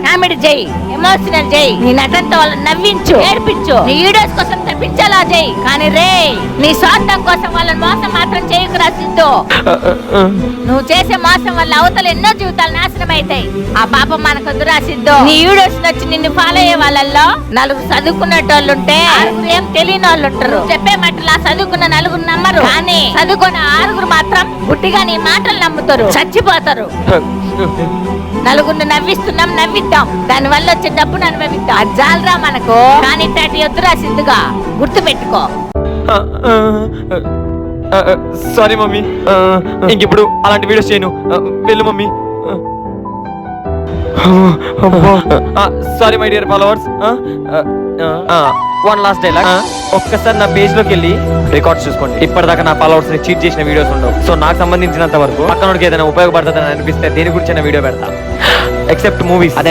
Comedy చేయి, emotional చేయి, నీ నటనతో వాళ్ళని నవ్వించు, ఏడిపించు, నీ వీడియోస్ కోసం తప్పించేలా చేయి. కానీ రే నీ స్వార్థం కోసం వాళ్ళని మోసం మాత్రం చేయకురా సిద్ధు. నువ్వు చేసే మోసం వల్ల అవతల ఎన్నో జీవితాలు నాశనం అవుతాయి. ఆ పాపం మనకొద్దురా సిద్ధు. నీ వీడియోస్ వచ్చి నిన్ను ఫాలో అయ్యే వాళ్ళల్లో నలుగురు చదువుకునేటోళ్ళుంటే ఆరుగురు ఏం తెలియని వాళ్ళు ఉంటారు. చెప్పే మాటలు చదువుకున్న నలుగురు నమ్మరు, కానీ చదువుకున్న ఆరుగురు మాత్రం గుట్టిగా నీ మాటలు నమ్ముతారు, చచ్చిపోతారు. నలుగురిని నవ్విద్దాం, దాని వల్ల వచ్చే డబ్బును అనుభవిద్దాం. అది జాలరా మనకు. కానీ తాటి వద్దురా సిద్ధుగా, గుర్తు పెట్టుకో. సారీ మమ్మీ, ఇంకెప్పుడు అలాంటి వీడియోస్ చేయను. వెళ్ళు mummy. Sorry my dear followers. One last dialogue. ఒక్కసారి నా పేజ్ లోకి వెళ్ళి రికార్డ్స్ చూసుకోండి. ఇప్పటిదాకా నా ఫాలోవర్స్ ని చీట్ చేసిన వీడియోస్ ఉండవు. సో నాకు సంబంధించినంత వరకు పక్కనోడికి ఏదైనా ఉపయోగపడుతుందని అనిపిస్తే దేని గురించి వీడియో పెడతా, ఎక్సెప్ట్ మూవీస్.